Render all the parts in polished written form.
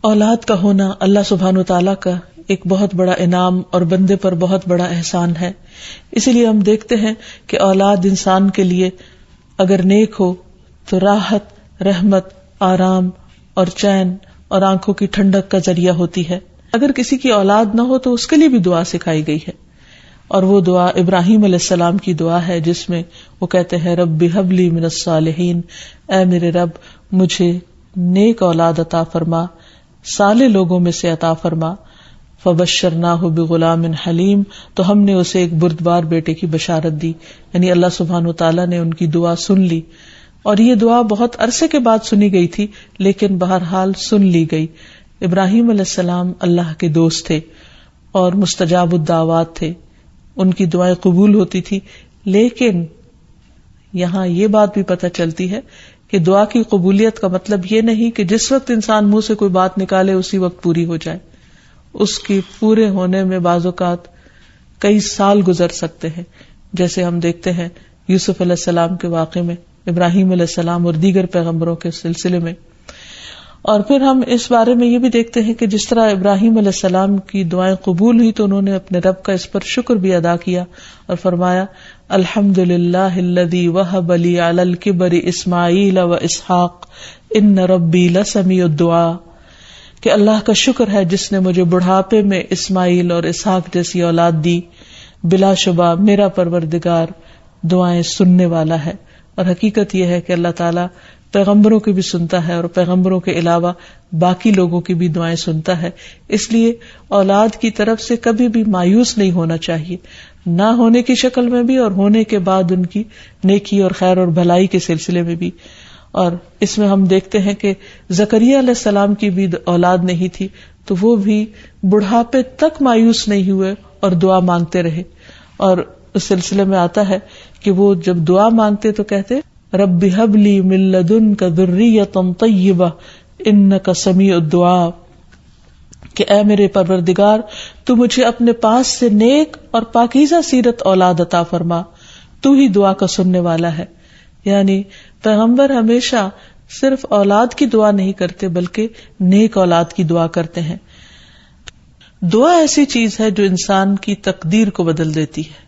اولاد کا ہونا اللہ سبحانہ وتعالی کا ایک بہت بڑا انعام اور بندے پر بہت بڑا احسان ہے. اسی لیے ہم دیکھتے ہیں کہ اولاد انسان کے لیے اگر نیک ہو تو راحت, رحمت, آرام اور چین اور آنکھوں کی ٹھنڈک کا ذریعہ ہوتی ہے. اگر کسی کی اولاد نہ ہو تو اس کے لیے بھی دعا سکھائی گئی ہے, اور وہ دعا ابراہیم علیہ السلام کی دعا ہے جس میں وہ کہتے ہیں رب ہب لی من الصالحین, اے میرے رب مجھے نیک اولاد عطا فرما, صالح لوگوں میں سے عطا فرما. فبشرناہ بغلام حلیم, تو ہم نے اسے ایک بردبار بیٹے کی بشارت دی. یعنی اللہ سبحانہ وتعالیٰ نے ان کی دعا سن لی, اور یہ دعا بہت عرصے کے بعد سنی گئی تھی لیکن بہرحال سن لی گئی. ابراہیم علیہ السلام اللہ کے دوست تھے اور مستجاب الدعوات تھے, ان کی دعائیں قبول ہوتی تھی. لیکن یہاں یہ بات بھی پتہ چلتی ہے کہ دعا کی قبولیت کا مطلب یہ نہیں کہ جس وقت انسان منہ سے کوئی بات نکالے اسی وقت پوری ہو جائے. اس کی پورے ہونے میں بعض اوقات کئی سال گزر سکتے ہیں, جیسے ہم دیکھتے ہیں یوسف علیہ السلام کے واقعے میں, ابراہیم علیہ السلام اور دیگر پیغمبروں کے سلسلے میں. اور پھر ہم اس بارے میں یہ بھی دیکھتے ہیں کہ جس طرح ابراہیم علیہ السلام کی دعائیں قبول ہوئی تو انہوں نے اپنے رب کا اس پر شکر بھی ادا کیا اور فرمایا الحمدللہ الذی وہب لی علی الکبر اسماعیل و اسحاق ان ربی لسمیع الدعاء, کہ اللہ کا شکر ہے جس نے مجھے بڑھاپے میں اسماعیل اور اسحاق جیسی اولاد دی, بلا شبہ میرا پروردگار دعائیں سننے والا ہے. اور حقیقت یہ ہے کہ اللہ تعالیٰ پیغمبروں کی بھی سنتا ہے اور پیغمبروں کے علاوہ باقی لوگوں کی بھی دعائیں سنتا ہے. اس لیے اولاد کی طرف سے کبھی بھی مایوس نہیں ہونا چاہیے, نہ ہونے کی شکل میں بھی اور ہونے کے بعد ان کی نیکی اور خیر اور بھلائی کے سلسلے میں بھی. اور اس میں ہم دیکھتے ہیں کہ زکریا علیہ السلام کی بھی اولاد نہیں تھی تو وہ بھی بڑھاپے تک مایوس نہیں ہوئے اور دعا مانگتے رہے. اور اس سلسلے میں آتا ہے کہ وہ جب دعا مانگتے تو کہتے رب ہب لی من لدنک ذریۃ طیبہ انک سمیع الدعاء, کہ اے میرے پروردگار تو مجھے اپنے پاس سے نیک اور پاکیزہ سیرت اولاد عطا فرما, تو ہی دعا کا سننے والا ہے. یعنی پیغمبر ہمیشہ صرف اولاد کی دعا نہیں کرتے بلکہ نیک اولاد کی دعا کرتے ہیں. دعا ایسی چیز ہے جو انسان کی تقدیر کو بدل دیتی ہے.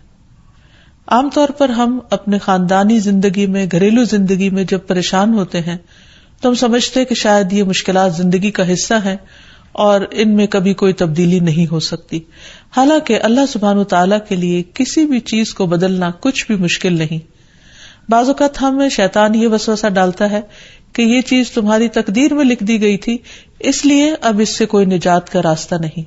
عام طور پر ہم اپنے خاندانی زندگی میں, گھریلو زندگی میں جب پریشان ہوتے ہیں تو ہم سمجھتے کہ شاید یہ مشکلات زندگی کا حصہ ہیں اور ان میں کبھی کوئی تبدیلی نہیں ہو سکتی. حالانکہ اللہ سبحانہ وتعالیٰ کے لیے کسی بھی چیز کو بدلنا کچھ بھی مشکل نہیں. بعض اوقات ہمیں شیطان یہ وسوسہ ڈالتا ہے کہ یہ چیز تمہاری تقدیر میں لکھ دی گئی تھی اس لیے اب اس سے کوئی نجات کا راستہ نہیں.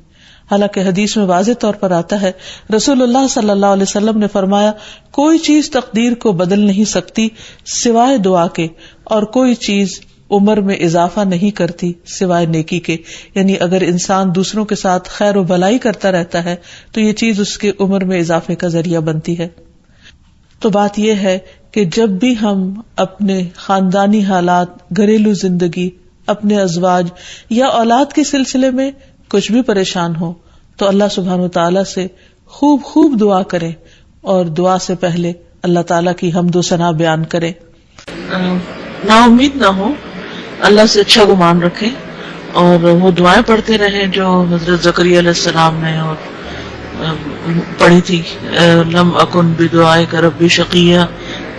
حالانکہ حدیث میں واضح طور پر آتا ہے, رسول اللہ صلی اللہ علیہ وسلم نے فرمایا کوئی چیز تقدیر کو بدل نہیں سکتی سوائے دعا کے, اور کوئی چیز عمر میں اضافہ نہیں کرتی سوائے نیکی کے. یعنی اگر انسان دوسروں کے ساتھ خیر و بھلائی کرتا رہتا ہے تو یہ چیز اس کے عمر میں اضافے کا ذریعہ بنتی ہے. تو بات یہ ہے کہ جب بھی ہم اپنے خاندانی حالات, گھریلو زندگی, اپنے ازواج یا اولاد کے سلسلے میں کچھ بھی پریشان ہو تو اللہ سبحانہ وتعالیٰ سے خوب خوب دعا کریں, اور دعا سے پہلے اللہ تعالیٰ کی حمد و ثنا بیان کریں. نا امید نہ ہو, اللہ سے اچھا گمان رکھیں اور وہ دعائیں پڑھتے رہیں جو حضرت زکریا علیہ السلام نے اور پڑھی تھی, لم اکن بدعائک ربی شقیہ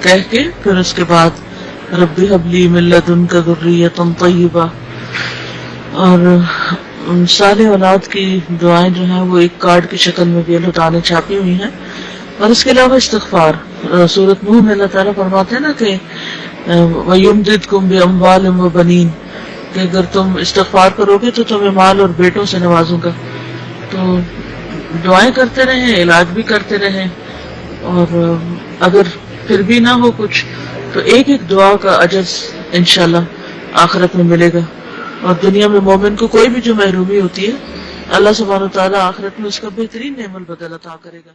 کہہ کے, پھر اس کے بعد ربی حب لی من لدنک ذریۃ طیبہ. اور صالح اولاد کی دعائیں جو ہیں وہ ایک کارڈ کی شکل میں بھی اللہ تعالیٰ نے چھاپی ہوئی ہیں. اور اس کے علاوہ استغفار, سورۃ نوح میں اللہ تعالیٰ فرماتے ہیں نا کہ وَيُمْدِدْكُمْ بِأَمْوَالٍ وَبَنِينَ, کہ اگر تم استغفار کرو گے تو تمہیں مال اور بیٹوں سے نوازوں گا. تو دعائیں کرتے رہیں, علاج بھی کرتے رہیں, اور اگر پھر بھی نہ ہو کچھ تو ایک ایک دعا کا اجر انشاءاللہ آخرت میں ملے گا. اور دنیا میں مومن کو کوئی بھی جو محرومی ہوتی ہے اللہ سبحانہ وتعالیٰ آخرت میں اس کا بہترین نعمت بدل عطا کرے گا.